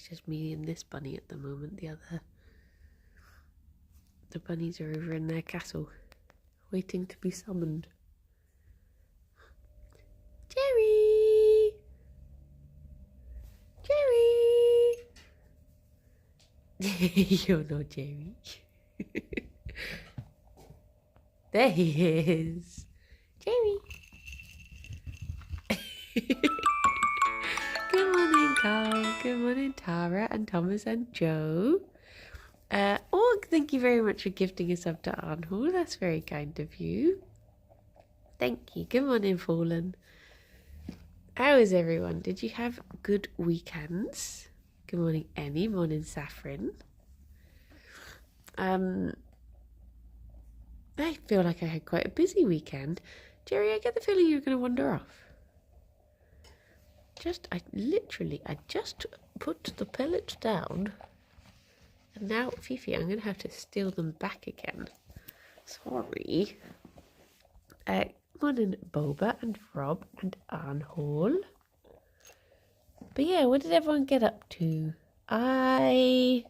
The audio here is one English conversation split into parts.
it's just me and this bunny at the moment. The bunnies are over in their castle, waiting to be summoned. Gerry! Gerry! You're not Gerry. There he is. Gerry! Good morning, Carl. Good morning, Tara and Thomas and Joe. Thank you very much for gifting us up to Arnhall. That's very kind of you. Thank you. Good morning, Fallen. How is everyone? Did you have good weekends? Good morning, Annie. Morning, Saffron. I feel like I had quite a busy weekend. Gerry, I get the feeling you're going to wander off. I just put the pellets down. And now, Fifi, I'm going to have to steal them back again. Sorry. Morning, Boba and Rob and Arnhall. But yeah, what did everyone get up to? What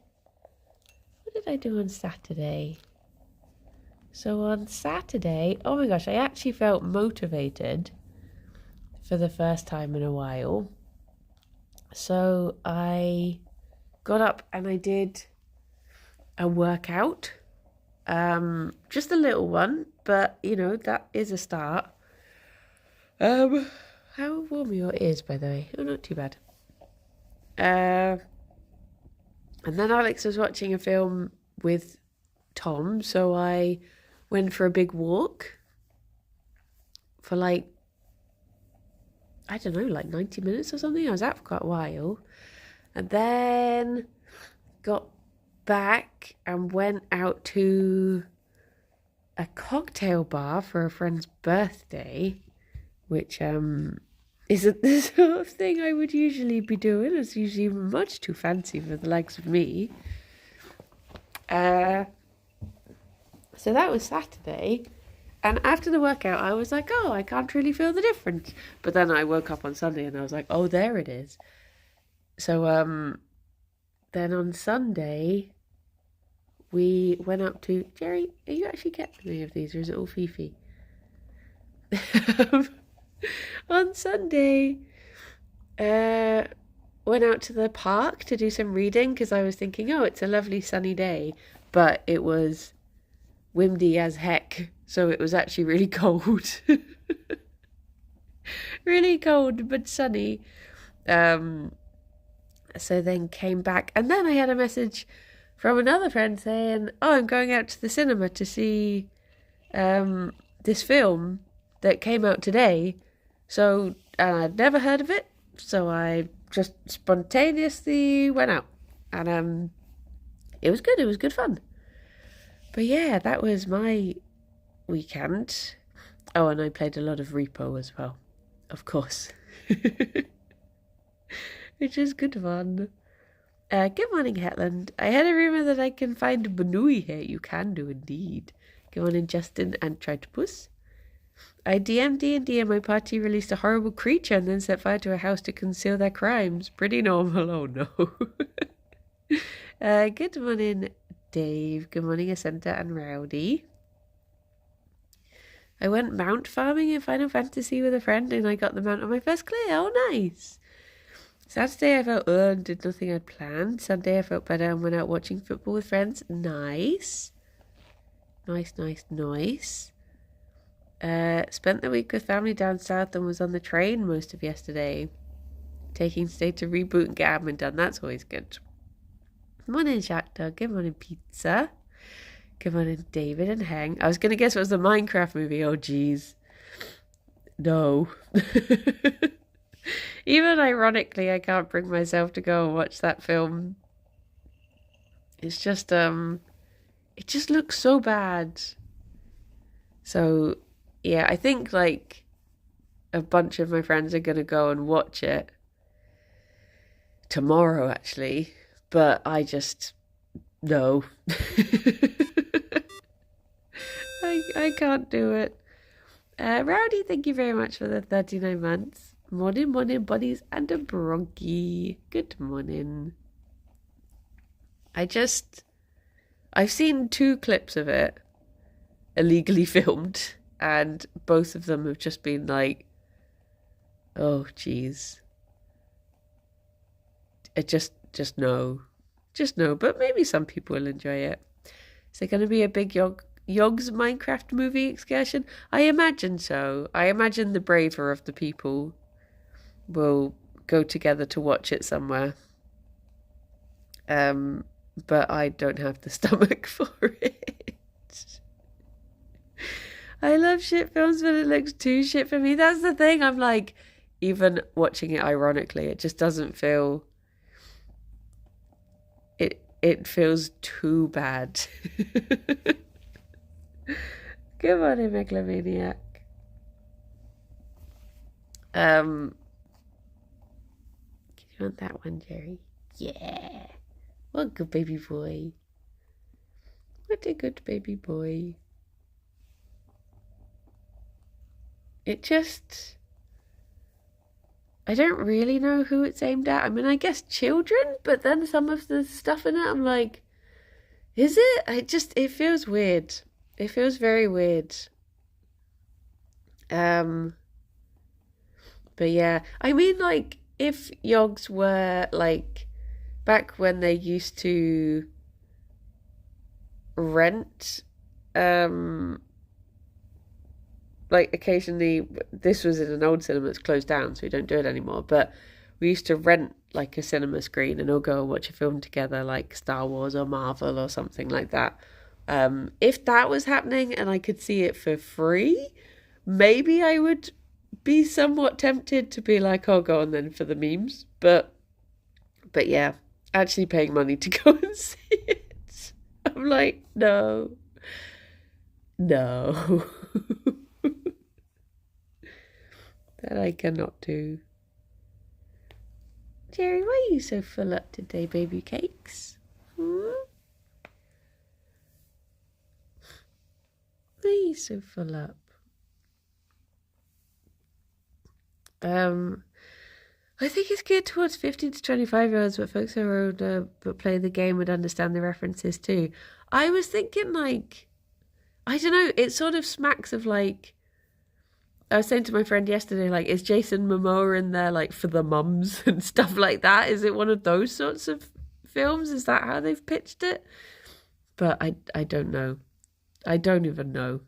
did I do on Saturday? So on Saturday, oh my gosh, I actually felt motivated for the first time in a while. So I got up and I did a workout. Just a little one, but that is a start. How warm your ears, by the way? Oh, not too bad. And then Alex was watching a film with Tom, so I went for a big walk for 90 minutes or something. I was out for quite a while. And then got back and went out to a cocktail bar for a friend's birthday, which isn't the sort of thing I would usually be doing. It's usually much too fancy for the likes of me. So that was Saturday. And after the workout, I was like, oh, I can't really feel the difference. But then I woke up on Sunday and I was like, oh, there it is. So then on Sunday, we went up to... Gerry, are you actually getting any of these or is it all Fifi? On Sunday, went out to the park to do some reading because I was thinking, oh, it's a lovely sunny day. But it was windy as heck, so it was actually really cold. Really cold, but sunny. So then came back, and then I had a message from another friend saying, oh, I'm going out to the cinema to see this film that came out today. So I'd never heard of it, so I just spontaneously went out. And it was good. It was good fun. But yeah, that was my weekend. Oh, and I played a lot of Repo as well, of course. Which is good fun. Good morning, Hetland. I had a rumour that I can find Banui here. You can do indeed. Good morning, Justin and Tritopus. I DM'd D&D and my party released a horrible creature and then set fire to a house to conceal their crimes. Pretty normal, oh no. Good morning, Dave. Good morning, Ascenta and Rowdy. I went mount farming in Final Fantasy with a friend and I got the mount on my first clear. Oh, nice. Saturday I felt and did nothing I'd planned. Sunday I felt better and went out watching football with friends. Nice. Nice. Spent the week with family down south and was on the train most of yesterday. Taking today to reboot and get admin done. That's always good. Good morning, Shakhtar. Good morning, Pizza. Good morning, David and Heng. I was going to guess it was the Minecraft movie. Oh, geez. No. Even ironically, I can't bring myself to go and watch that film. It's just, it just looks so bad. So, yeah, I think, a bunch of my friends are going to go and watch it tomorrow, actually. But I just, no. I can't do it. Rowdy, thank you very much for the 39 months. Morning, buddies, and a bronchi. Good morning. I've seen 2 clips of it illegally filmed, and both of them have just been like, oh geez. It just no. Just no, but maybe some people will enjoy it. Is there going to be a big Yogg's Minecraft movie excursion? I imagine so. I imagine the braver of the people will go together to watch it somewhere. But I don't have the stomach for it. I love shit films, but it looks too shit for me. That's the thing. I'm like, even watching it ironically, it just doesn't feel... It feels too bad. Come on, megalomaniac. You want that one, Gerry? Yeah. What a good baby boy. What a good baby boy. It just... I don't really know who it's aimed at. I mean, I guess children, but then some of the stuff in it, I'm like, is it? It feels weird. It feels very weird. But yeah, I mean, like, if Yogs were, like, back when they used to rent, like occasionally, this was in an old cinema that's closed down, so we don't do it anymore, but we used to rent like a cinema screen and all go and watch a film together, like Star Wars or Marvel or something like that. If that was happening and I could see it for free, maybe I would be somewhat tempted to be like, oh, go on then for the memes. But yeah, actually paying money to go and see it, I'm like, no. That I cannot do. Gerry, why are you so full up today, baby cakes? Why are you so full up? I think it's geared towards 15 to 25-year-olds, but folks who are older but play the game would understand the references too. I was thinking, like, I don't know, it sort of smacks of, like, I was saying to my friend yesterday, like, is Jason Momoa in there, like, for the mums and stuff like that? Is it one of those sorts of films? Is that how they've pitched it? But I don't know. I don't even know.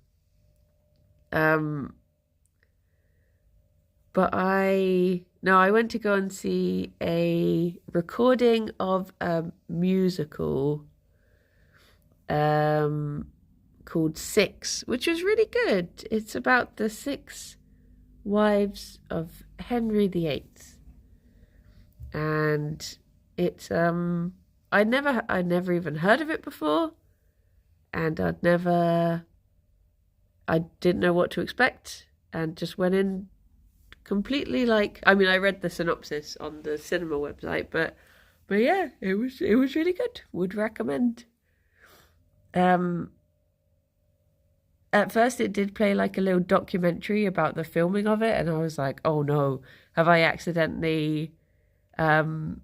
But I went to go and see a recording of a musical called Six, which was really good. It's about the 6 wives of Henry VIII, and it's I'd never even heard of it before, and I didn't know what to expect, and just went in completely, like, I mean, I read the synopsis on the cinema website, but yeah, it was really good. Would recommend. At first it did play like a little documentary about the filming of it, and I was like, oh no, have I accidentally signed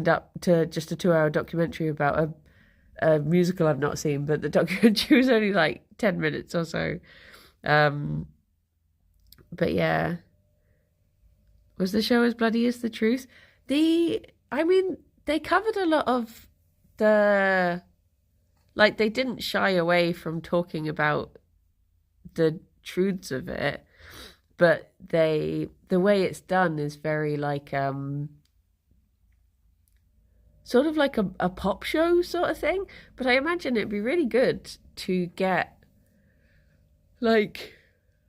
up to just a 2-hour documentary about a musical I've not seen? But the documentary was only like 10 minutes or so. But yeah, was the show as bloody as the truth? They covered a lot of the... Like, they didn't shy away from talking about the truths of it, but the way it's done is very, like, sort of like a pop show sort of thing. But I imagine it'd be really good to get, like,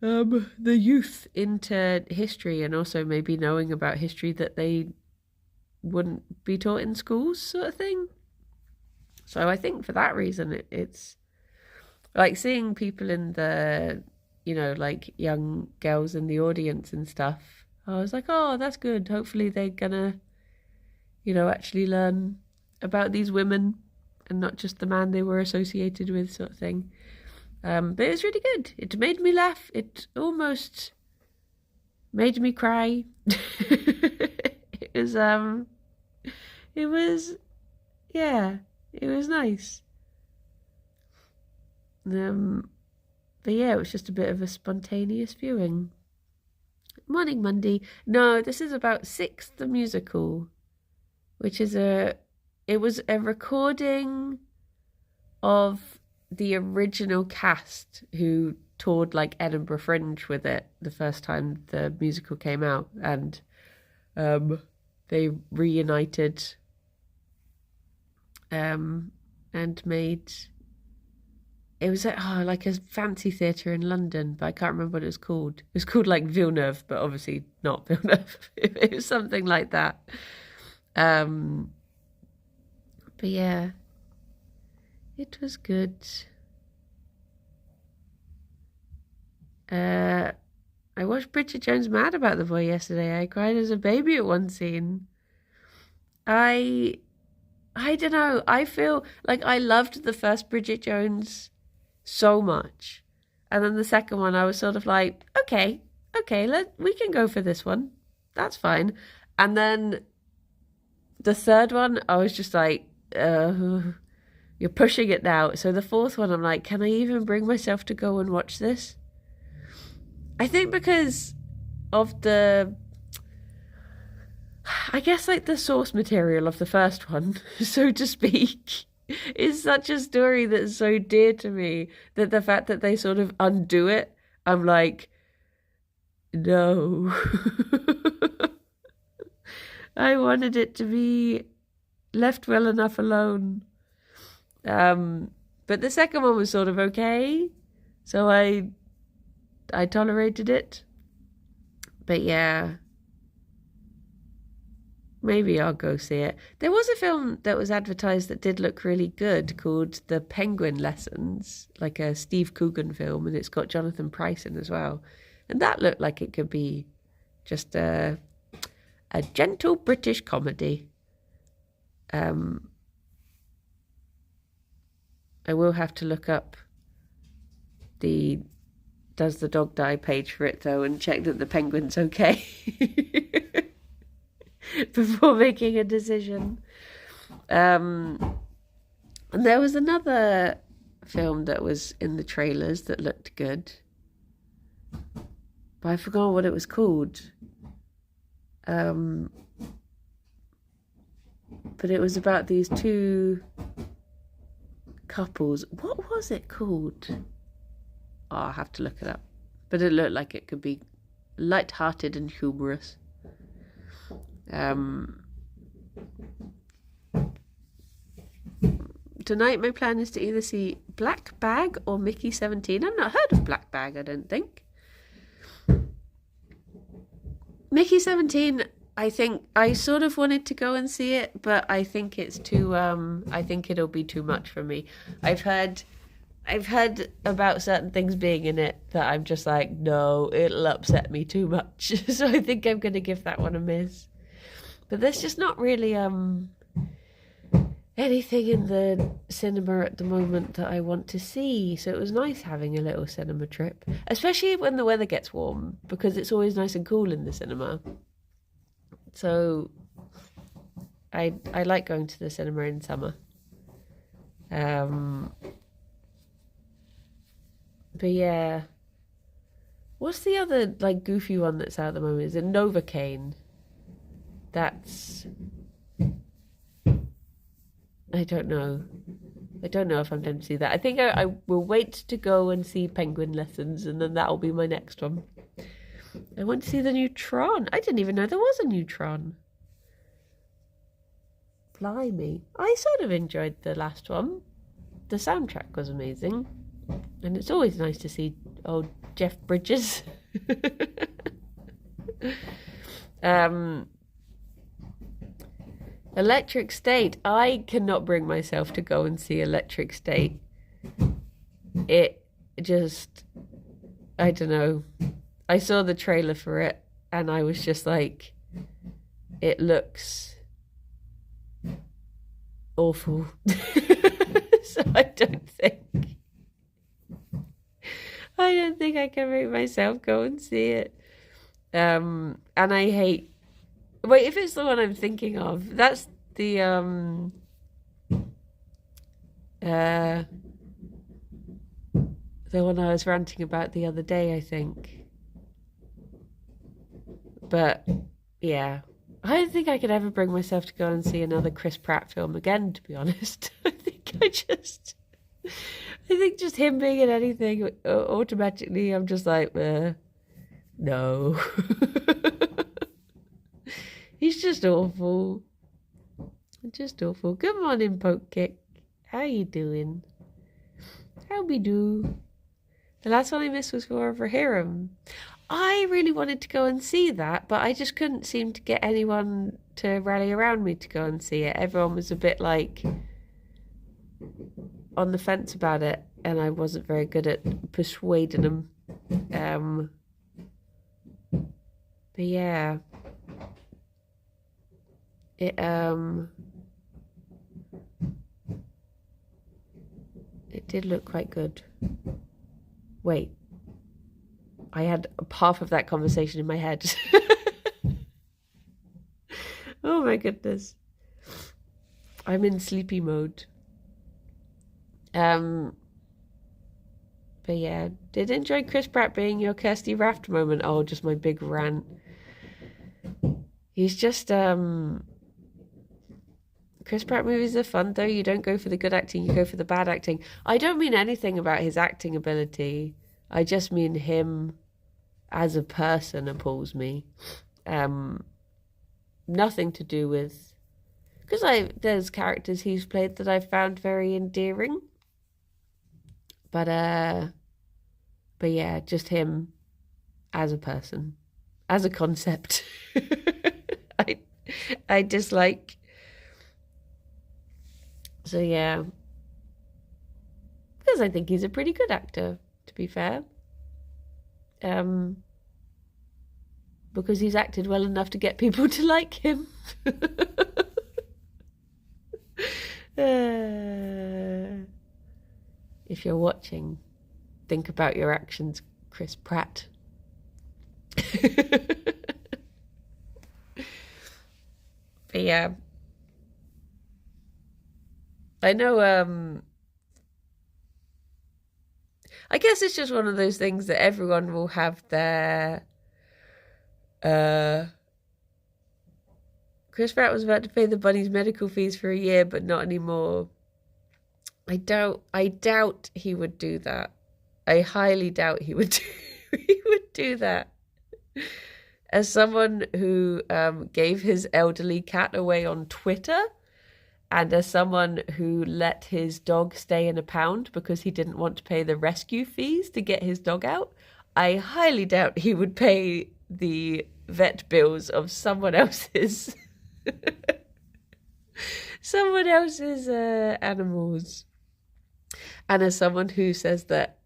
the youth into history, and also maybe knowing about history that they wouldn't be taught in schools, sort of thing. So I think for that reason, it's like seeing people in the, you know, like young girls in the audience and stuff. I was like, oh, that's good. Hopefully they're gonna, you know, actually learn about these women and not just the man they were associated with, sort of thing. But it was really good. It made me laugh. It almost made me cry. It was Yeah, it was nice. But yeah, it was just a bit of a spontaneous viewing. Morning Monday. No, this is about Six the Musical, which is it was a recording of the original cast who toured like Edinburgh Fringe with it the first time the musical came out, and they reunited and made it was like a fancy theatre in London, but I can't remember what it was called. It was called like Villeneuve, but obviously not Villeneuve. It was something like that. But yeah, it was good. I watched Bridget Jones' Mad About the Boy yesterday. I cried as a baby at one scene. I don't know. I feel like I loved the first Bridget Jones so much, and then the second one I was sort of like, okay, we can go for this one. That's fine. And then the third one, I was just like, you're pushing it now. So the fourth one, I'm like, can I even bring myself to go and watch this? I think because of the, I guess like the source material of the first one, so to speak, is such a story that's so dear to me that the fact that they sort of undo it, I'm like, no. I wanted it to be left well enough alone. But the second one was sort of okay, so I tolerated it. But yeah, maybe I'll go see it. There was a film that was advertised that did look really good called The Penguin Lessons, like a Steve Coogan film, and it's got Jonathan Pryce in as well. And that looked like it could be just a gentle British comedy. I will have to look up the Does the Dog Die page for it, though, and check that the penguin's okay before making a decision. And there was another film that was in the trailers that looked good, but I forgot what it was called. But it was about these two couples. What was it called? Oh, I'll have to look it up. But it looked like it could be light-hearted and humorous. Tonight my plan is to either see Black Bag or Mickey 17. I've not heard of Black Bag, I don't think. Mickey 17, I think I sort of wanted to go and see it, but I think it's too I think it'll be too much for me. I've heard about certain things being in it that I'm just like, no, it'll upset me too much. So I think I'm going to give that one a miss. But there's just not really anything in the cinema at the moment that I want to see. So it was nice having a little cinema trip, especially when the weather gets warm, because it's always nice and cool in the cinema. So I like going to the cinema in summer. But yeah, what's the other like goofy one that's out at the moment? Is it Novocaine? That's, I don't know. I don't know if I'm going to see that. I think I will wait to go and see Penguin Lessons, and then that'll be my next one. I want to see the new Tron. I didn't even know there was a new Tron. Blimey. I sort of enjoyed the last one. The soundtrack was amazing. And it's always nice to see old Jeff Bridges. Electric State. I cannot bring myself to go and see Electric State. It just, I don't know. I saw the trailer for it and I was just like, it looks awful. So I don't think I can make myself go and see it. And I hate, wait, if it's the one I'm thinking of, that's the The one I was ranting about the other day, I think. But yeah, I don't think I could ever bring myself to go and see another Chris Pratt film again, to be honest. I think just him being in anything, automatically I'm just like, no. He's just awful. Just awful. Good morning, Poke Kick. How you doing? How we do? The last one I missed was for Hiram. I really wanted to go and see that, but I just couldn't seem to get anyone to rally around me to go and see it. Everyone was a bit like on the fence about it, and I wasn't very good at persuading them. But yeah, it did look quite good. Wait, I had half of that conversation in my head. Oh my goodness. I'm in sleepy mode. But yeah, did enjoy Chris Pratt being your Kirsty Raft moment. Oh, just my big rant. He's just, Chris Pratt movies are fun though. You don't go for the good acting, you go for the bad acting. I don't mean anything about his acting ability. I just mean him as a person appalls me. Nothing to do with, because there's characters he's played that I've found very endearing. But yeah, just him as a person, as a concept. I dislike. So yeah, because I think he's a pretty good actor, to be fair. Because he's acted well enough to get people to like him. If you're watching, think about your actions, Chris Pratt. But yeah, I know, I guess it's just one of those things that everyone will have their, Chris Pratt was about to pay the bunny's medical fees for a year, but not anymore. I doubt he would do that. I highly doubt he would do that. As someone who gave his elderly cat away on Twitter, and as someone who let his dog stay in a pound because he didn't want to pay the rescue fees to get his dog out, I highly doubt he would pay the vet bills of someone else's animals. And as someone who says that,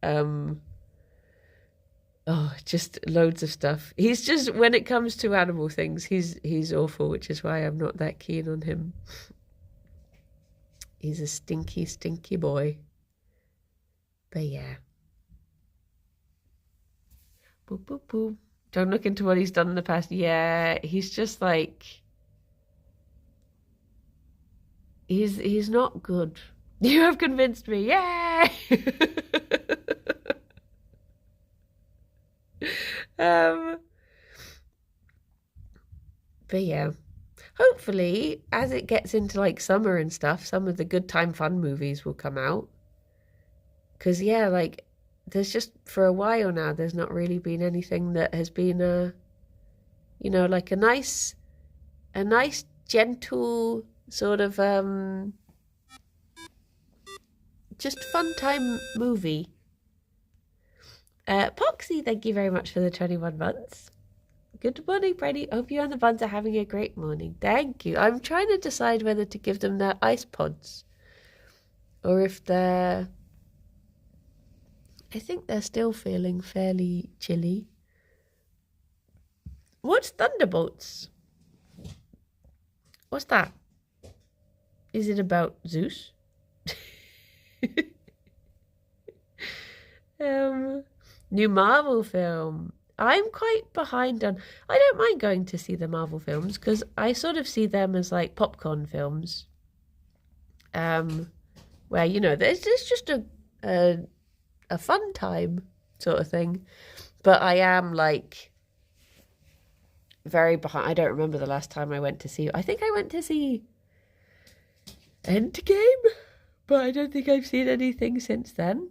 just loads of stuff. He's just, when it comes to animal things, he's awful, which is why I'm not that keen on him. He's a stinky, stinky boy. But yeah. Boop, boop, boop. Don't look into what he's done in the past. Yeah, he's just like, he's not good. You have convinced me. Yay! But yeah, hopefully as it gets into like summer and stuff, some of the good time fun movies will come out. Because yeah, like there's just, for a while now, there's not really been anything that has been like a nice gentle sort of just fun time movie. Poxy, thank you very much for the 21 months. Good morning, Brady. Hope you and the buns are having a great morning. Thank you. I'm trying to decide whether to give them their ice pods or if I think they're still feeling fairly chilly. What's Thunderbolts? What's that? Is it about Zeus? New Marvel film. I'm quite behind on. I don't mind going to see the Marvel films because I sort of see them as like popcorn films. where, you know, it's just a fun time sort of thing. But I am like very behind. I don't remember the last time I went to see. I think I went to see Endgame, but I don't think I've seen anything since then.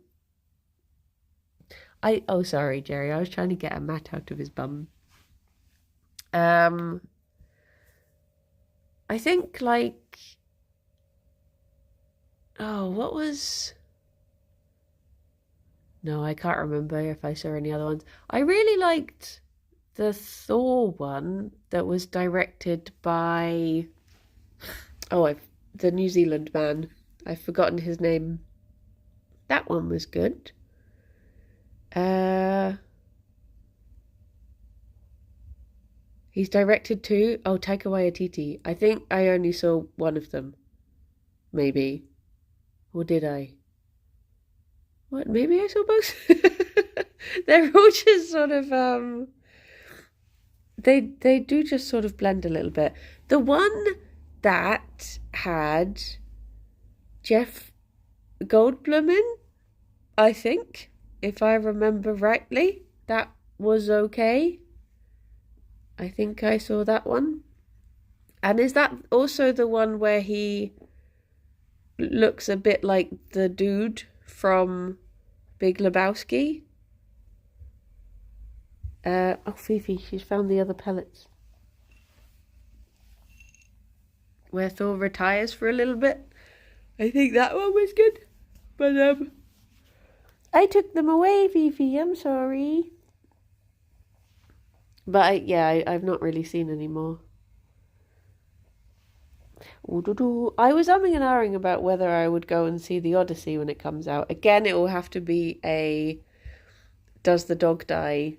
Oh, sorry, Gerry. I was trying to get a mat out of his bum. I think like, oh, what was? No, I can't remember if I saw any other ones. I really liked the Thor one that was directed by, the New Zealand man. I've forgotten his name. That one was good. He's directed two. Oh, Taika Waititi. I think I only saw one of them. Maybe. Or did I? What? Maybe I saw both? They're all just sort of, they do just sort of blend a little bit. The one that had Jeff Goldblum in, I think, if I remember rightly, that was okay. I think I saw that one. And is that also the one where he looks a bit like the dude from Big Lebowski? Fifi, she's found the other pellets. Where Thor retires for a little bit. I think that one was good. But, I took them away, Fifi, I'm sorry. But, I've not really seen any more. I was umming and ahhing about whether I would go and see the Odyssey when it comes out. Again, it will have to be a does the dog die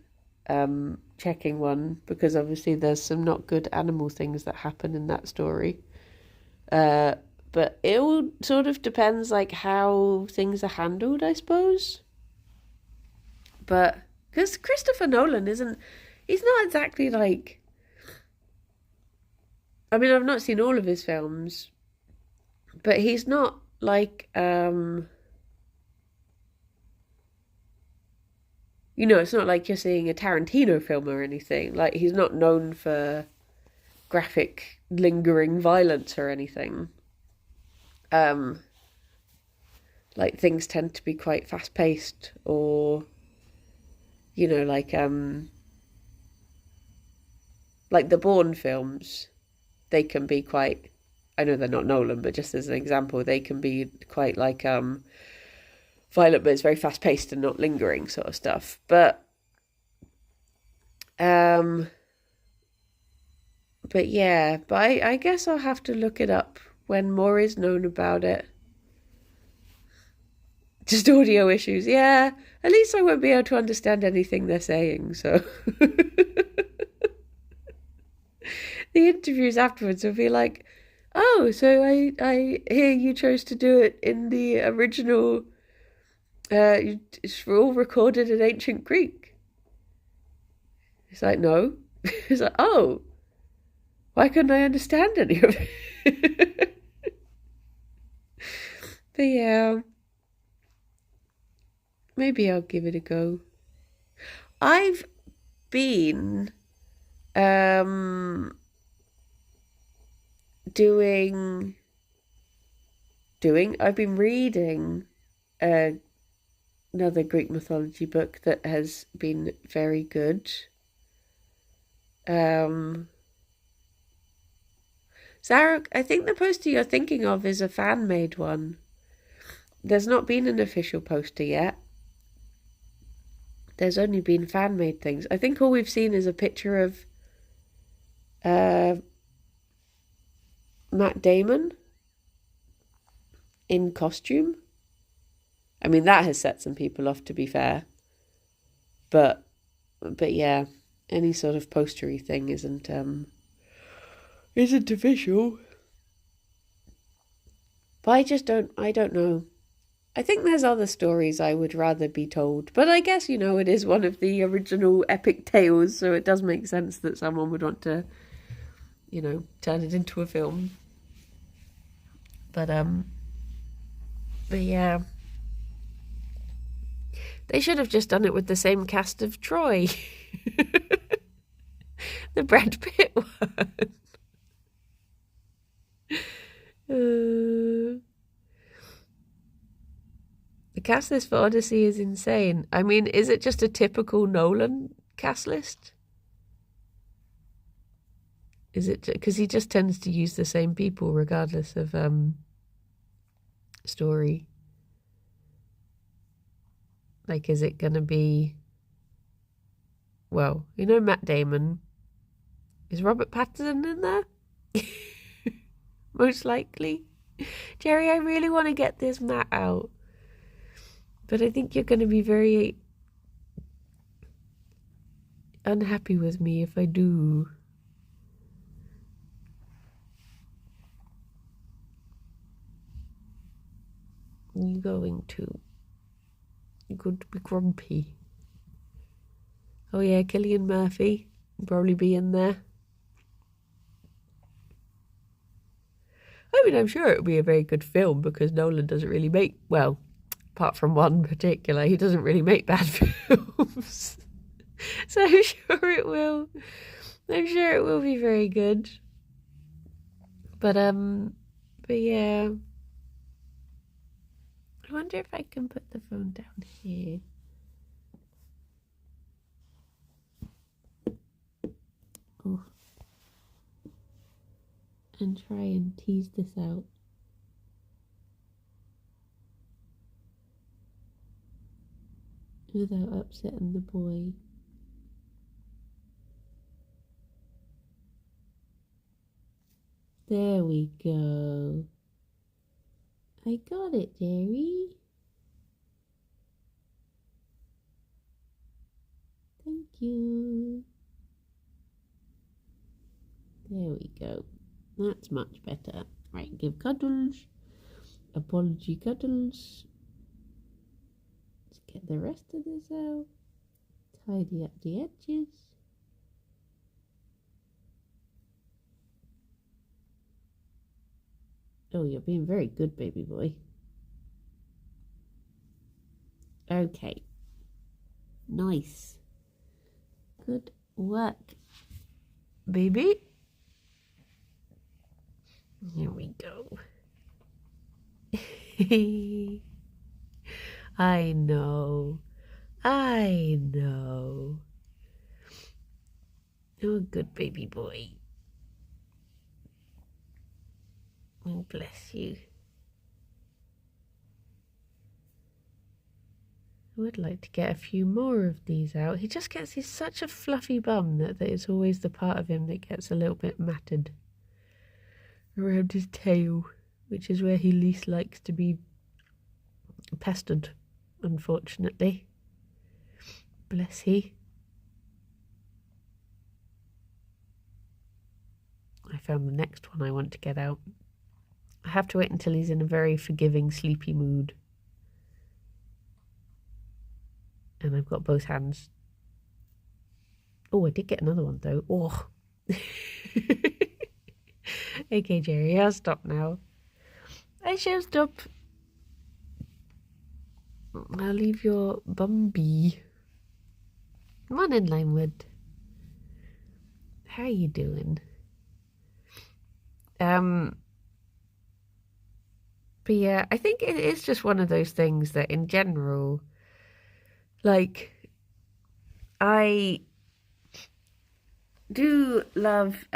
checking one, because obviously there's some not good animal things that happen in that story. But it all sort of depends like how things are handled, I suppose. But because Christopher Nolan he's not exactly like, I mean, I've not seen all of his films, but he's not like, you know, it's not like you're seeing a Tarantino film or anything. Like, he's not known for graphic, lingering violence or anything. Like, things tend to be quite fast-paced, or, you know, like the Bourne films, they can be quite, I know they're not Nolan, but just as an example, they can be quite like violent, but it's very fast paced and not lingering sort of stuff. But yeah, but I guess I'll have to look it up when more is known about it. Just audio issues, yeah. At least I won't be able to understand anything they're saying, so the interviews afterwards will be like, oh, so I hear you chose to do it in the original, it's all recorded in ancient Greek. It's like, no. It's like, oh, why couldn't I understand any of it? But yeah, maybe I'll give it a go. I've been I've been reading another Greek mythology book that has been very good. Sarah, I think the poster you're thinking of is a fan-made one. There's not been an official poster yet. There's only been fan-made things. I think all we've seen is a picture of Matt Damon in costume. I mean, that has set some people off, to be fair. But yeah, any sort of postery thing isn't official. But I don't know. I think there's other stories I would rather be told. But I guess, you know, it is one of the original epic tales, so it does make sense that someone would want to, you know, turn it into a film. But But yeah, they should have just done it with the same cast of Troy. The Brad Pitt one. The cast list for Odyssey is insane. I mean, is it just a typical Nolan cast list? Is it because he just tends to use the same people regardless of story? Like, is it gonna be? Well, you know, Matt Damon. Is Robert Pattinson in there? Most likely. Gerry, I really want to get this Matt out, but I think you're going to be very unhappy with me if I do. You're going to. You're going to be grumpy. Oh yeah, Cillian Murphy will probably be in there. I mean, I'm sure it'll be a very good film because Nolan doesn't really make, well, apart from one particular, he doesn't really make bad films. So I'm sure it will. I'm sure it will be very good. But yeah. I wonder if I can put the phone down here. Oh. And try and tease this out. Without upsetting the boy. There we go. I got it, Gerry. Thank you. There we go. That's much better. Right, give cuddles. Apology cuddles. Let's get the rest of this out. Tidy up the edges. Oh, you're being very good, baby boy. Okay. Nice. Good work, baby. Here we go. I know. I know. Oh, good baby boy. Oh, bless you. I would like to get a few more of these out. He just gets, he's such a fluffy bum that it's always the part of him that gets a little bit matted around his tail, which is where he least likes to be pestered, unfortunately. Bless he. I found the next one I want to get out. I have to wait until he's in a very forgiving, sleepy mood. And I've got both hands. Oh, I did get another one though. Oh. Okay, Gerry, I'll stop now. I shall stop. I'll leave your bum be. Come on in, Limewood. How are you doing? But yeah, I think it is just one of those things that in general, like, I do love,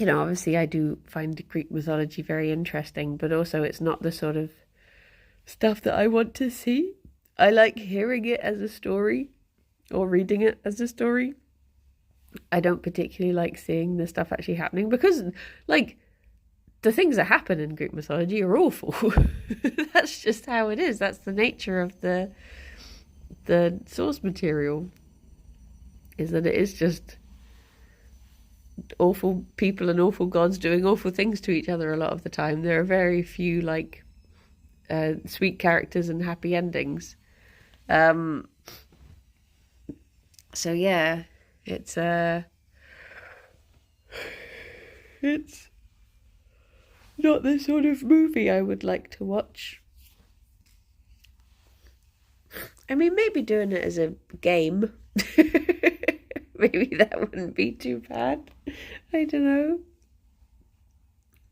obviously I do find Greek mythology very interesting, but also it's not the sort of stuff that I want to see. I like hearing it as a story or reading it as a story. I don't particularly like seeing the stuff actually happening because, like, the things that happen in Greek mythology are awful. That's just how it is. That's the nature of the source material, is that it is just awful people and awful gods doing awful things to each other a lot of the time. There are very few, like, sweet characters and happy endings. So yeah, it's not the sort of movie I would like to watch. I mean, maybe doing it as a game. Maybe that wouldn't be too bad. I don't know.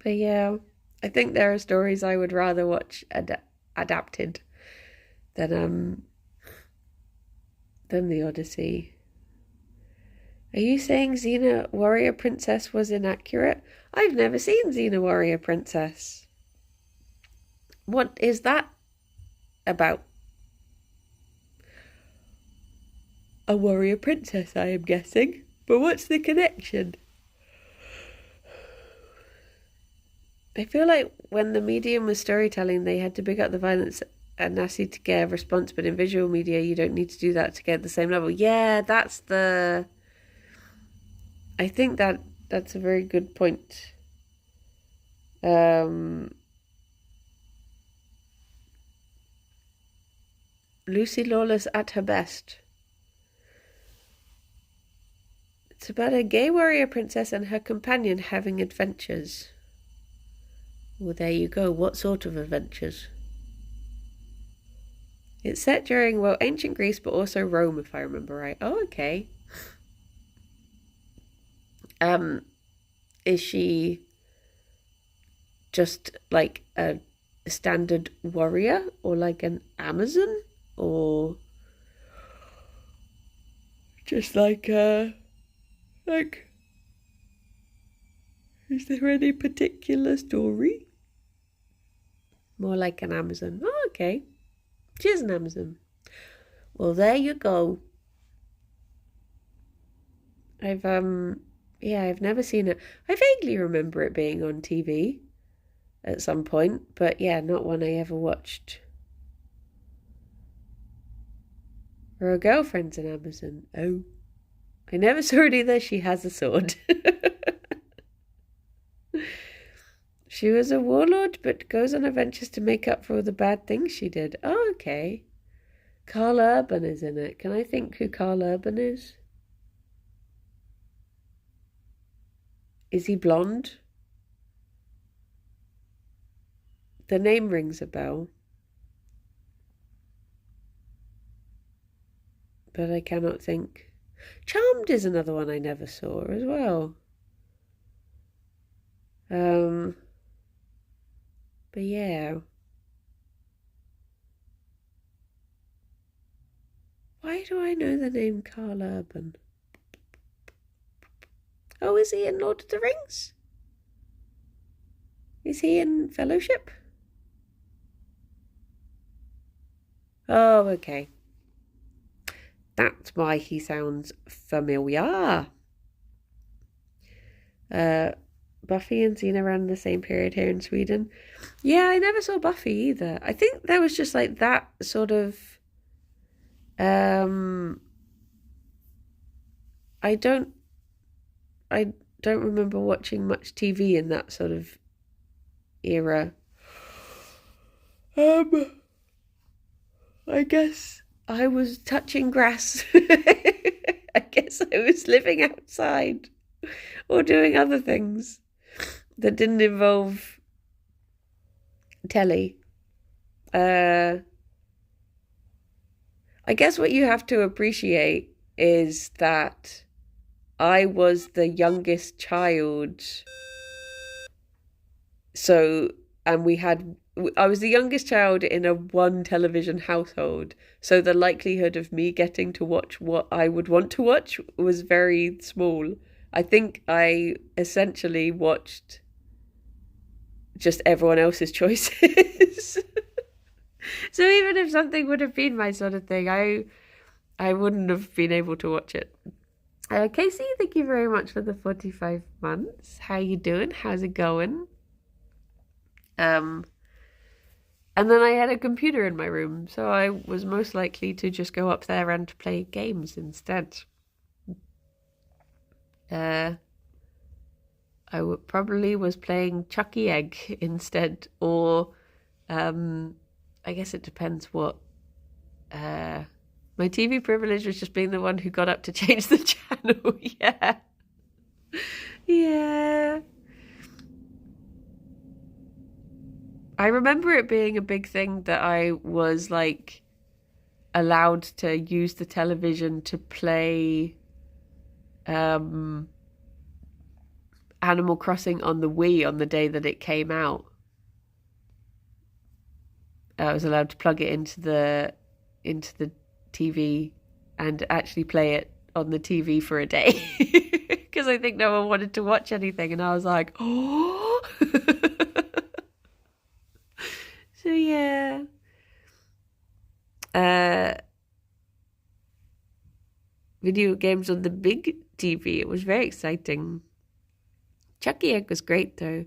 But yeah, I think there are stories I would rather watch adapted than the Odyssey. Are you saying Xena Warrior Princess was inaccurate? I've never seen Xena Warrior Princess. What is that about? A warrior princess, I am guessing. But what's the connection? I feel like when the medium was storytelling, they had to big up the violence and nasty to get a response, but in visual media, you don't need to do that to get the same level. Yeah, that's the... I think that's a very good point. Lucy Lawless at her best. It's about a gay warrior princess and her companion having adventures. Well, there you go. What sort of adventures? It's set during, well, ancient Greece, but also Rome, if I remember right. Oh, okay. Is she just like a standard warrior or like an Amazon or just like is there any particular story? More like an Amazon. Oh, okay. She's an Amazon. Well, there you go. I've never seen it. I vaguely remember it being on TV at some point, but yeah, not one I ever watched. Her girlfriend's an Amazon. Oh. I never saw it either. She has a sword. She was a warlord, but goes on adventures to make up for all the bad things she did. Oh, okay. Carl Urban is in it. Can I think who Carl Urban is? Is he blonde? The name rings a bell. But I cannot think. Charmed is another one I never saw as well. But yeah. Why do I know the name Carl Urban? Oh, is he in Lord of the Rings? Is he in Fellowship? Oh, okay. That's why he sounds familiar. Buffy and Xena ran the same period here in Sweden. Yeah, I never saw Buffy either. I think there was just like that sort of... I don't remember watching much TV in that sort of era. I guess I was touching grass. I guess I was living outside or doing other things that didn't involve telly. I guess what you have to appreciate is that I was the youngest child. So, and I was the youngest child in a one television household. So the likelihood of me getting to watch what I would want to watch was very small. I think I essentially watched just everyone else's choices. So even if something would have been my sort of thing, I wouldn't have been able to watch it. Casey, thank you very much for the 45 months. How you doing? How's it going? And then I had a computer in my room, so I was most likely to just go up there and play games instead. I probably was playing Chucky Egg instead, or I guess it depends what. My TV privilege was just being the one who got up to change the channel. Yeah. Yeah. I remember it being a big thing that I was like allowed to use the television to play Animal Crossing on the Wii on the day that it came out. I was allowed to plug it into the TV and actually play it on the TV for a day because I think no one wanted to watch anything, and I was like, oh. So yeah, video games on the big TV. It was very exciting. Chucky Egg was great though.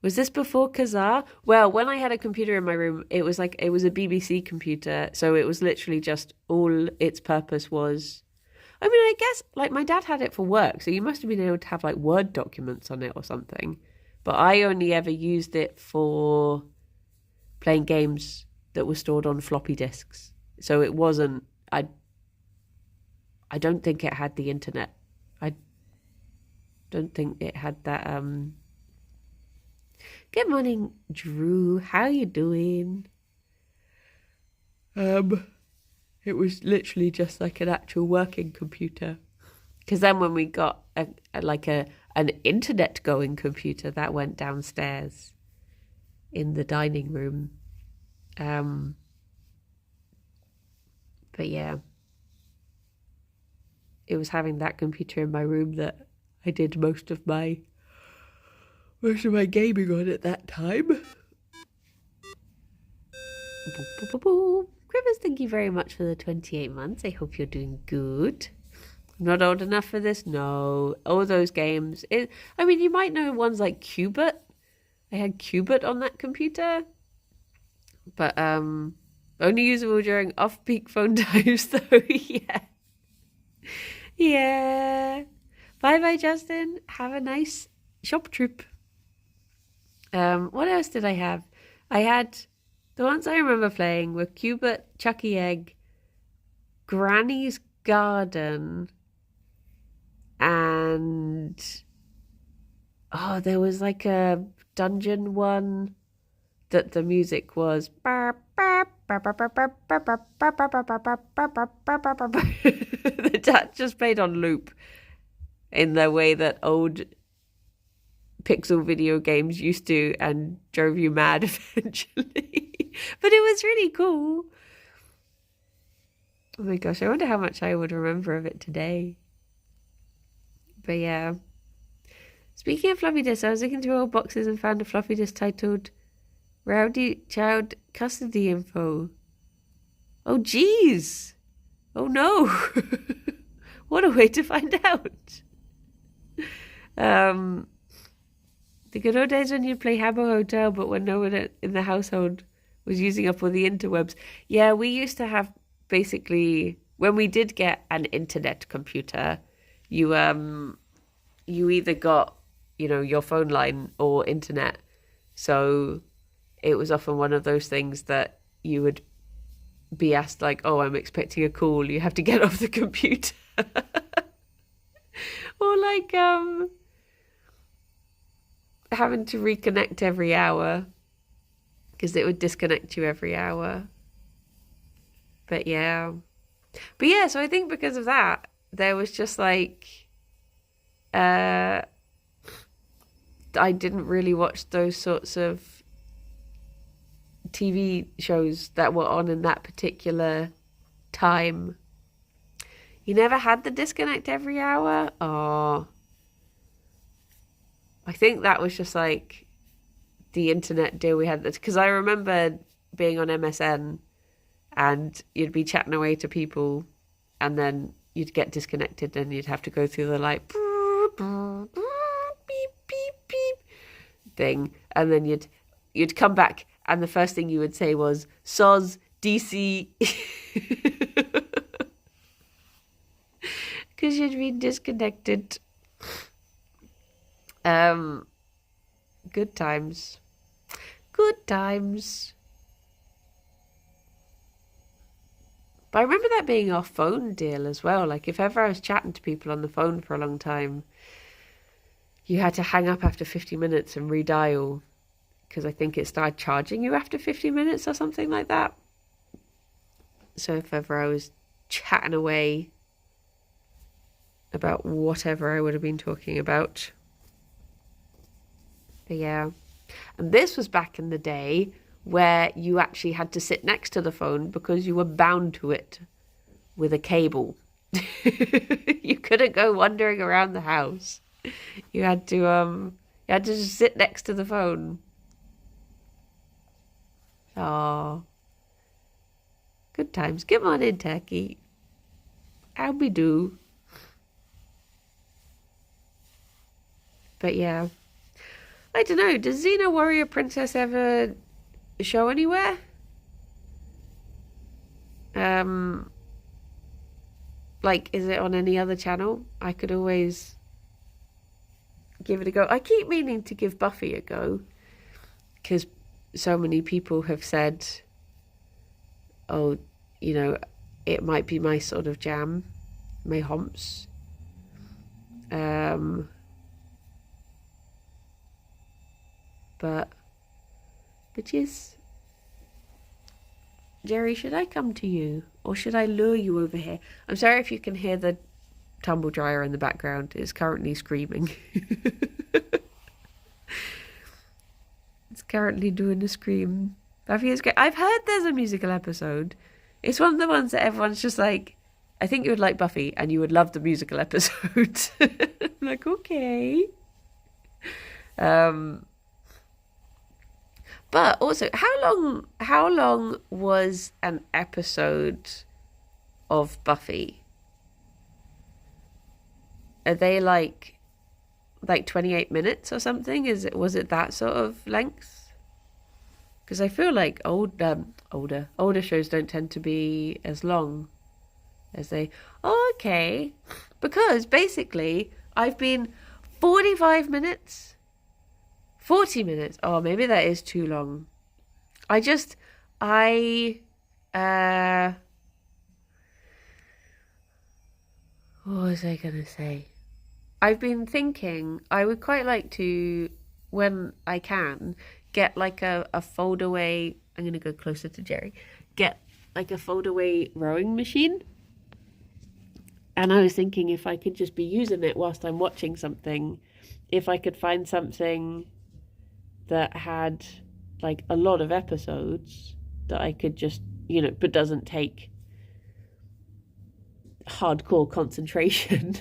Was this before Kazaa? Well, when I had a computer in my room, it was a BBC computer. So it was literally just all its purpose was, I mean, I guess like my dad had it for work. So you must have been able to have like Word documents on it or something. But I only ever used it for playing games that were stored on floppy disks. So it wasn't, I don't think it had the internet. I don't think it had that, Good morning, Drew. How are you doing? It was literally just like an actual working computer. Because then when we got an internet going computer, that went downstairs in the dining room. But yeah, it was having that computer in my room that I did most of my gaming on at that time. Grievous, thank you very much for the 28 months. I hope you're doing good. I'm not old enough for this? No. All those games. I mean, you might know ones like Qbert. I had Qbert on that computer. But only usable during off-peak phone times, though. Yeah. Yeah. Bye-bye, Justin. Have a nice shop trip. What else did I have? I had the ones I remember playing were Qbert, Chucky Egg, Granny's Garden, and there was like a dungeon one that the music was that just played on loop in the way that old pixel video games used to and drove you mad eventually. But it was really cool. Oh my gosh, I wonder how much I would remember of it today. But yeah. Speaking of floppy disks, I was looking through old boxes and found a floppy disk titled Rowdy Child Custody Info. Oh geez. Oh no. What a way to find out. The good old days when you'd play Habbo Hotel, but when no one in the household was using up all the interwebs. Yeah, we used to have basically, when we did get an internet computer, you either got, your phone line or internet. So it was often one of those things that you would be asked like, oh, I'm expecting a call. You have to get off the computer. Or like, having to reconnect every hour because it would disconnect you every hour. But yeah, so I think because of that, there was just like, I didn't really watch those sorts of TV shows that were on in that particular time. You never had the disconnect every hour? Oh, I think that was just like the internet deal we had. Because I remember being on MSN and you'd be chatting away to people and then you'd get disconnected and you'd have to go through the like beep, beep, beep thing. And then you'd come back and the first thing you would say was soz DC. Because you'd been disconnected. Good times. Good times. But I remember that being our phone deal as well. Like if ever I was chatting to people on the phone for a long time, you had to hang up after 50 minutes and redial because I think it started charging you after 50 minutes or something like that. So if ever I was chatting away about whatever I would have been talking about. But yeah. And this was back in the day where you actually had to sit next to the phone because you were bound to it with a cable. You couldn't go wandering around the house. You had to just sit next to the phone. Oh, good times. Come on in, Turkey. How we do? But yeah, I don't know. Does Xena Warrior Princess ever show anywhere? Like, is it on any other channel? I could always give it a go. I keep meaning to give Buffy a go because so many people have said, oh, you know, it might be my sort of jam, my humps. But yes, Gerry, should I come to you or should I lure you over here? I'm sorry if you can hear the tumble dryer in the background. It's currently screaming. It's currently doing a scream. Buffy is great. I've heard there's a musical episode. It's one of the ones that everyone's just like, I think you would like Buffy and you would love the musical episode. I'm like, okay. But also, how long was an episode of Buffy? Are they like 28 minutes or something? Was it that sort of length? Because I feel like older shows don't tend to be as long as they. Oh, okay. Because basically, I've been 45 minutes, 40 minutes. Oh, maybe that is too long. What was I gonna say? I've been thinking I would quite like to, when I can, get like a fold away. I'm going to go closer to Gerry. Get like a fold away rowing machine. And I was thinking if I could just be using it whilst I'm watching something, if I could find something that had like a lot of episodes that I could just, but doesn't take hardcore concentration.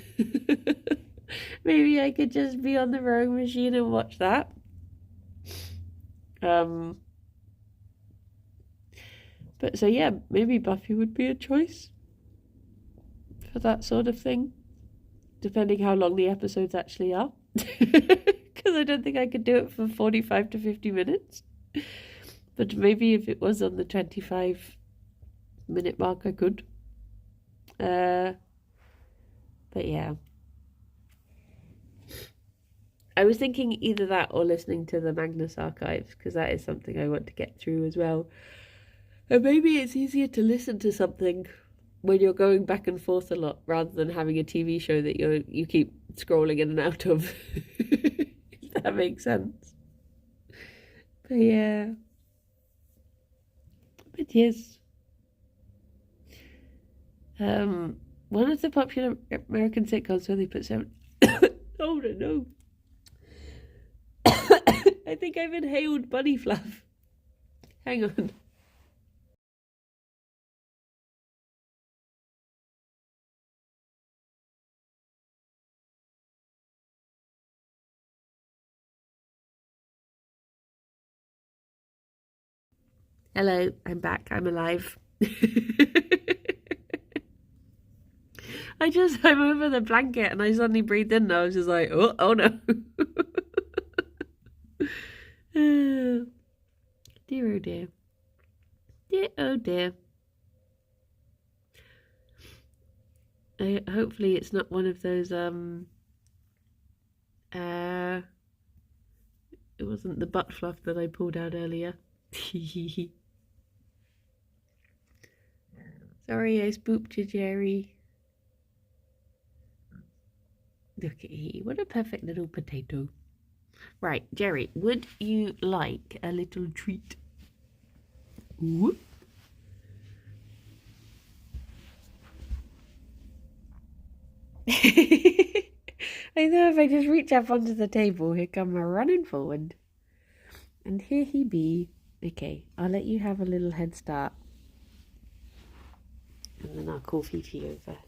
Maybe I could just be on the rowing machine and watch that. But so yeah, maybe Buffy would be a choice for that sort of thing, depending how long the episodes actually are. Because I don't think I could do it for 45 to 50 minutes. But maybe if it was on the 25-minute mark, I could. But yeah. I was thinking either that or listening to the Magnus archives, because that is something I want to get through as well. And maybe it's easier to listen to something when you're going back and forth a lot, rather than having a TV show that you keep scrolling in and out of. If that makes sense. But yeah. But yes. One of the popular American sitcoms where they put seven. Oh no. I think I've inhaled bunny fluff. Hang on. Hello, I'm back. I'm alive. I'm over the blanket and I suddenly breathed in and I was just like, oh no. Dear oh dear. Dear oh dear. Hopefully it's not one of those it wasn't the butt fluff that I pulled out earlier. Sorry I spooked you, Gerry. Look at he, what a perfect little potato. Right, Gerry, would you like a little treat? Whoop. I know if I just reach up onto the table, he'll come running forward. And here he be. Okay, I'll let you have a little head start. And then I'll call Fifi over.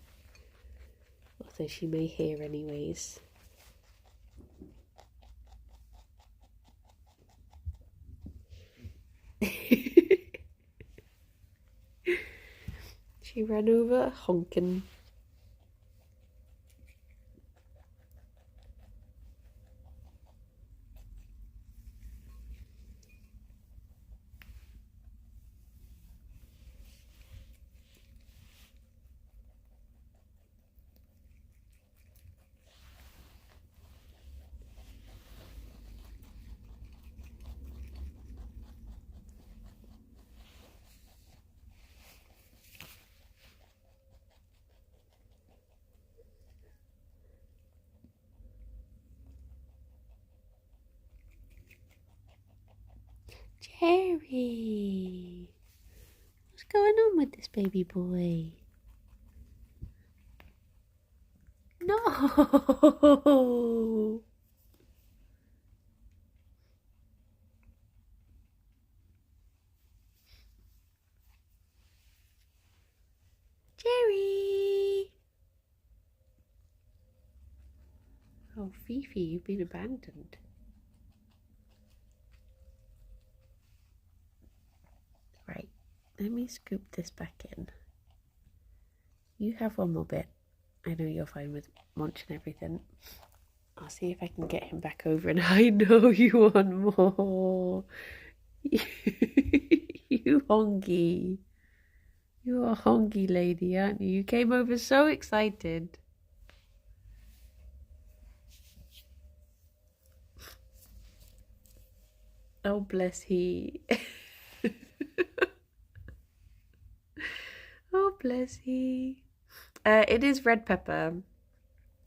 Although she may hear anyways. She ran over honking. Gerry, what's going on with this baby boy? No! Gerry! Oh, Fifi, you've been abandoned. Right, let me scoop this back in. You have one more bit. I know you're fine with munching everything. I'll see if I can get him back over, and I know you want more. You honky. You're a honky lady, aren't you? You came over so excited. Oh, bless he. Oh, bless he. It is red pepper.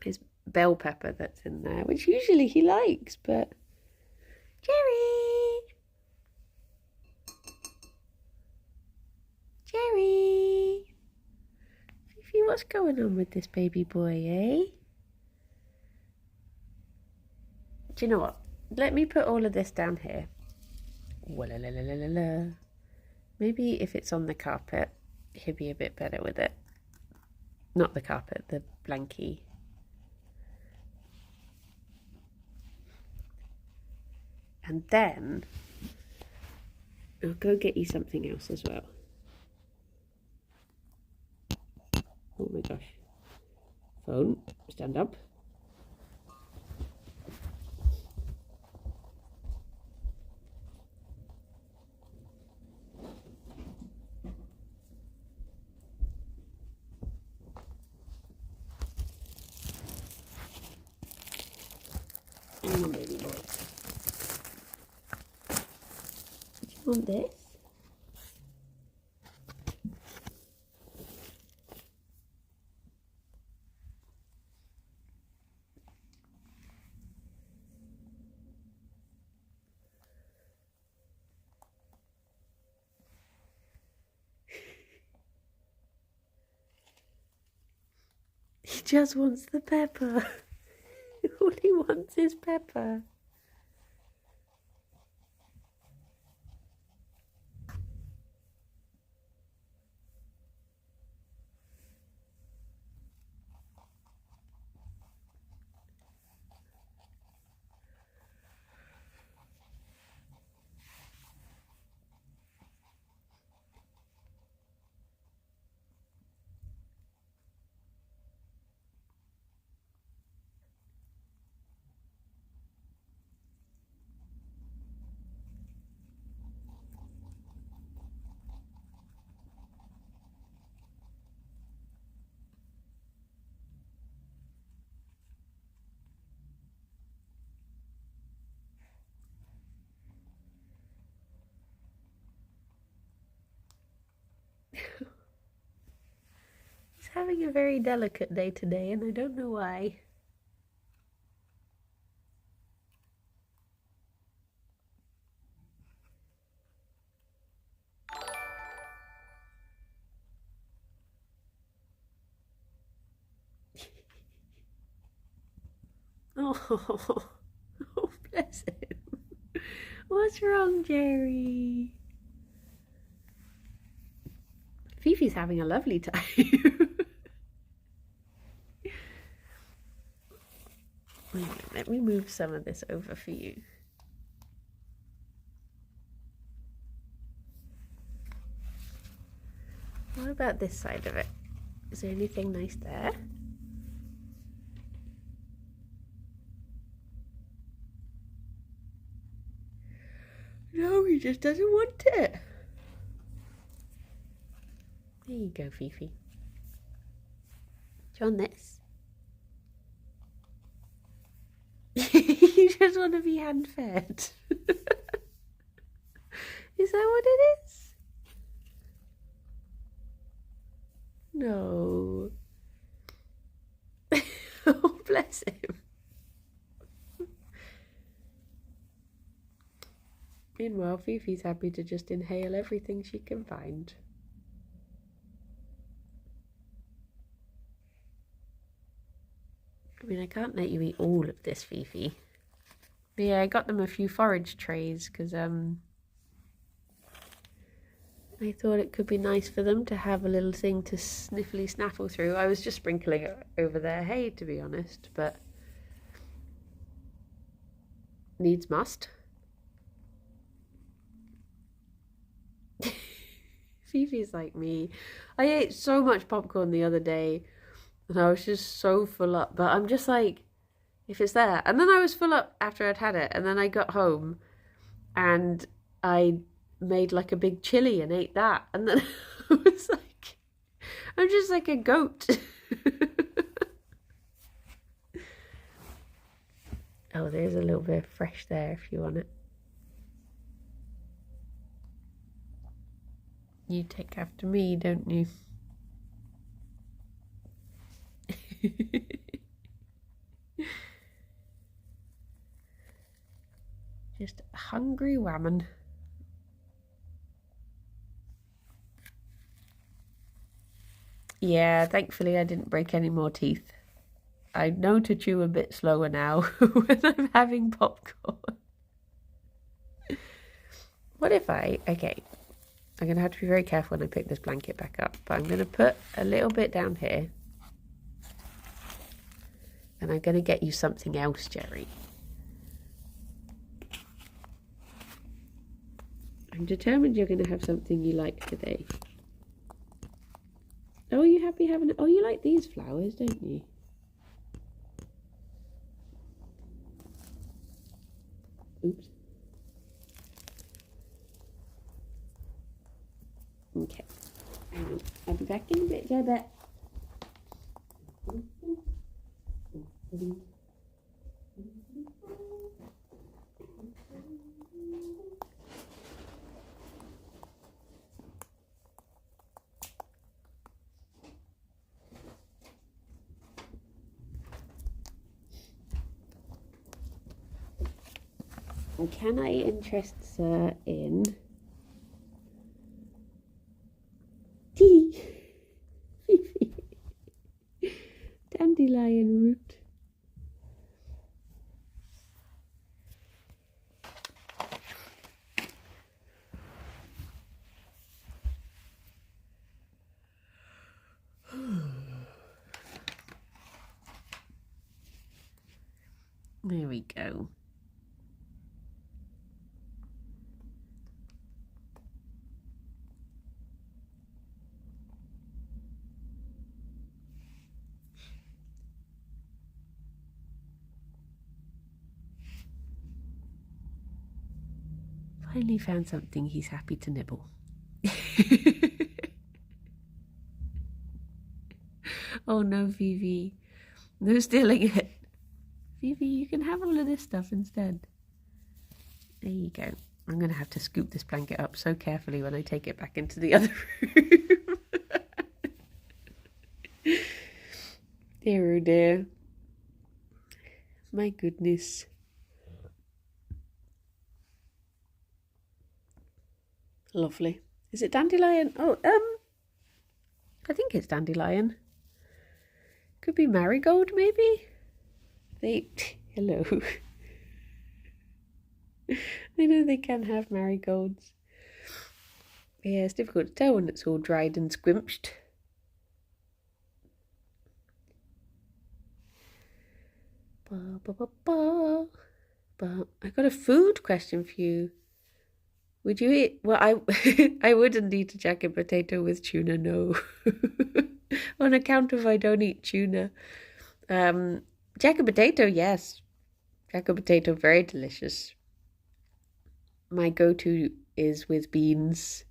It's bell pepper that's in there, which usually he likes, but... Gerry! Gerry! Fifi, what's going on with this baby boy, eh? Do you know what? Let me put all of this down here. Wa-la-la-la-la-la. Maybe if it's on the carpet, he'll be a bit better with it. Not the carpet, the blankie. And then I'll go get you something else as well. Oh my gosh. Phone, stand up. Hang on, baby boy. Do you want this? He just wants the pepper. All he wants is pepper. He's having a very delicate day today, and I don't know why. Oh, oh, bless him. What's wrong, Gerry? Fifi's having a lovely time. Let me move some of this over for you. What about this side of it? Is there anything nice there? No, he just doesn't want it. There you go, Fifi. Do you want this? You just want to be hand-fed. Is that what it is? No. Oh, bless him. Meanwhile, Fifi's happy to just inhale everything she can find. I mean, I can't let you eat all of this, Fifi. But yeah, I got them a few forage trays because I thought it could be nice for them to have a little thing to sniffly snaffle through. I was just sprinkling it over their hay, to be honest, but needs must. Fifi's like me. I ate so much popcorn the other day and I was just so full up, but I'm just like, if it's there. And then I was full up after I'd had it, and then I got home and I made like a big chili and ate that, and then I was like, I'm just like a goat. Oh, there's a little bit of fresh there if you want it. You take after me, don't you? Just a hungry woman. Yeah, thankfully I didn't break any more teeth. I know to chew a bit slower now when I'm having popcorn. What if okay, I'm going to have to be very careful when I pick this blanket back up, but I'm going to put a little bit down here. And I'm going to get you something else, Gerry. I'm determined you're going to have something you like today. Oh, are you happy having it? Oh, you like these flowers, don't you? Oops. Okay. I'll be back in a bit, Jebet. Can I interest Sir in tea? Dandelion root. There we go. Finally found something he's happy to nibble. Oh no, Vivi. No stealing it. Vivi, you can have all of this stuff instead. There you go. I'm going to have to scoop this blanket up so carefully when I take it back into the other room. Dear oh dear. My goodness. Lovely. Is it dandelion? Oh, I think it's dandelion. Could be marigold, maybe? Hello. I know they can have marigolds. Yeah, it's difficult to tell when it's all dried and squimped. I got a food question for you. Would you eat? Well, I wouldn't eat a jacket potato with tuna, no. On account of I don't eat tuna. Jacket potato, yes. Jacket potato, very delicious. My go-to is with beans.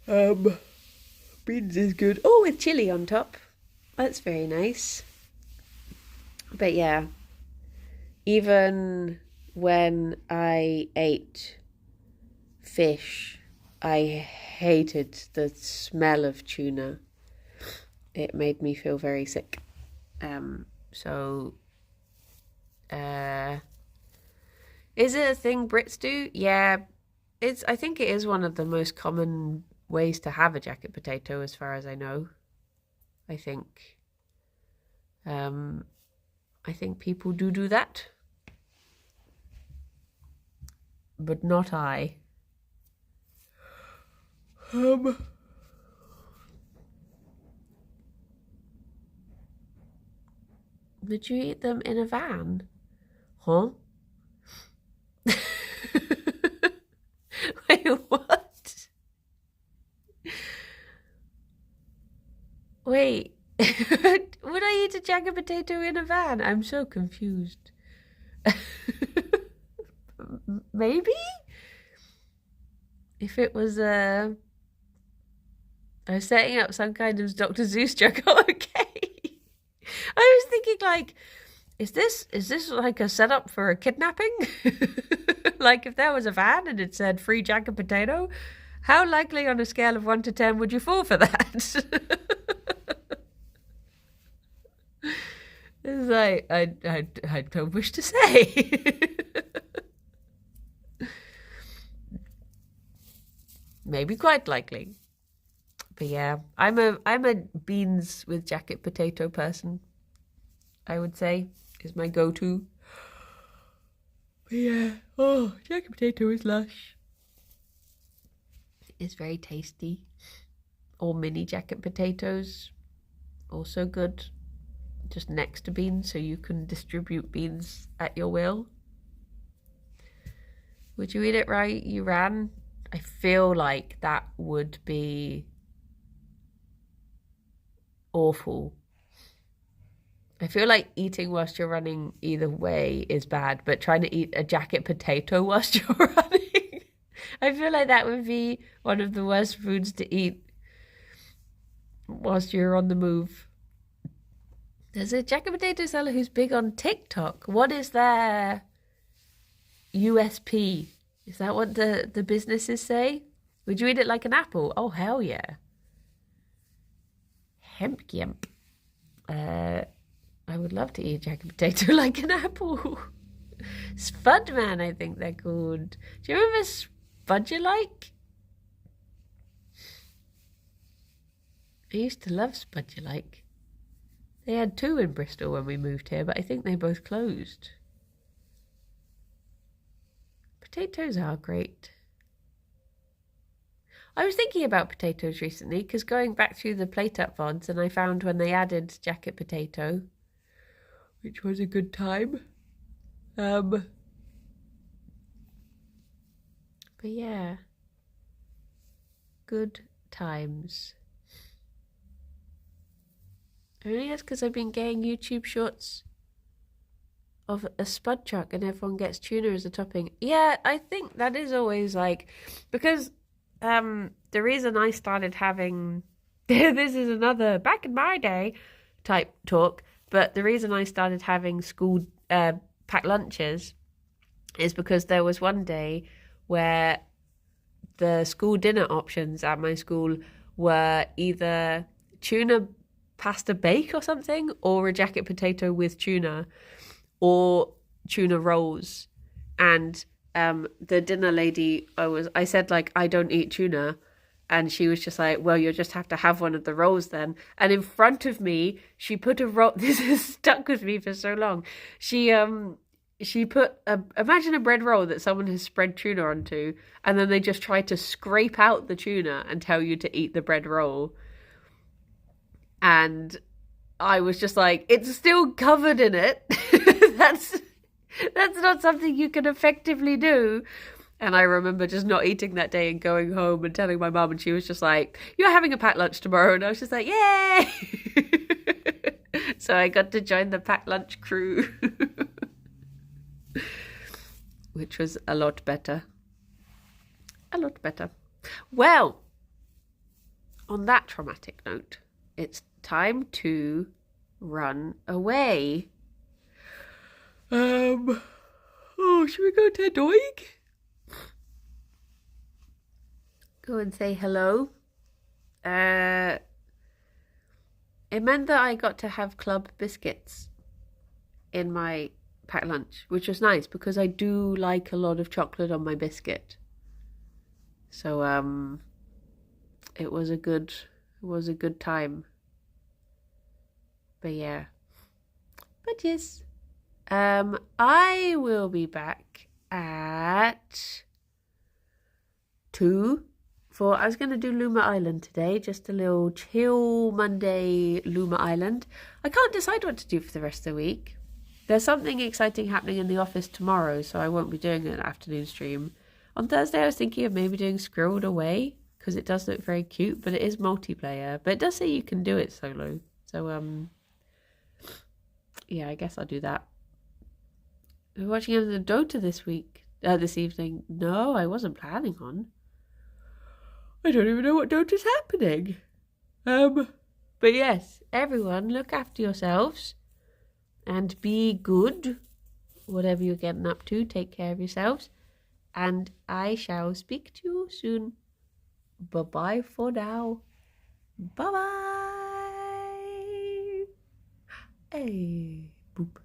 Beans is good. Oh, with chili on top. That's very nice. But yeah, even when I ate fish, I hated the smell of tuna. It made me feel very sick. Is it a thing Brits do? Yeah, I think it is one of the most common ways to have a jacket potato, as far as I know. I think people do that, but not I. Would you eat them in a van? Huh? Wait, what? Wait, would I eat a jacket potato in a van? I'm so confused. Maybe? If it was I was setting up some kind of Dr. Seuss joke, okay. I was thinking, like, is this like a setup for a kidnapping? Like, if there was a van and it said free jacket potato, how likely on a scale of 1 to 10 would you fall for that? It's like, I don't wish to say. Maybe quite likely. But yeah, I'm a beans with jacket potato person, I would say, is my go-to. But yeah, oh, jacket potato is lush. It's very tasty. Or mini jacket potatoes, also good. Just next to beans, so you can distribute beans at your will. Would you eat it right? You ran? I feel like that would be awful. I feel like eating whilst you're running either way is bad, but trying to eat a jacket potato whilst you're running, I feel like that would be one of the worst foods to eat whilst you're on the move. There's a jacket potato seller who's big on TikTok. What is their USP? Is that what the businesses say? Would you eat it like an apple? Oh, hell yeah. Hemp gimp. I would love to eat a jacket potato like an apple. Spudman, I think they're called. Do you remember Spudulike? I used to love Spudulike. They had 2 in Bristol when we moved here, but I think they both closed. Potatoes are great. I was thinking about potatoes recently, because going back through the plate up VODs, and I found when they added jacket potato, which was a good time. But yeah, good times. Only that's because I've been getting YouTube shorts of a spud truck and everyone gets tuna as a topping. Yeah, I think that is always like, because the reason I started having this is another back in my day type talk, but the reason I started having school packed lunches is because there was one day where the school dinner options at my school were either tuna pasta bake or something, or a jacket potato with tuna, or tuna rolls. And the dinner lady, I said, like, I don't eat tuna, And she was just like, well, you'll just have to have one of the rolls then. And in front of me, she put a roll. This has stuck with me for so long. She put imagine a bread roll that someone has spread tuna onto, and then they just try to scrape out the tuna and tell you to eat the bread roll. And I was just like, it's still covered in it. That's not something you can effectively do. And I remember just not eating that day and going home and telling my mum, and she was just like, you're having a packed lunch tomorrow. And I was just like, yay! So I got to join the packed lunch crew, which was a lot better. A lot better. Well, on that traumatic note, it's time to run away. Should we go to Doig? Go and say hello. It meant that I got to have club biscuits in my packed lunch, which was nice because I do like a lot of chocolate on my biscuit. So it was a good time. But yeah. But yes. I will be back at 2. I was going to do Luma Island today, just a little chill Monday Luma Island. I can't decide what to do for the rest of the week. There's something exciting happening in the office tomorrow, so I won't be doing an afternoon stream. On Thursday, I was thinking of maybe doing Scribbled Away, because it does look very cute, but it is multiplayer. But it does say you can do it solo. So, yeah, I guess I'll do that. We're watching the Dota this evening. No, I wasn't planning on. I don't even know what Dota's happening. But yes, everyone, look after yourselves and be good. Whatever you're getting up to, take care of yourselves. And I shall speak to you soon. Bye-bye for now. Bye-bye. Hey, boop.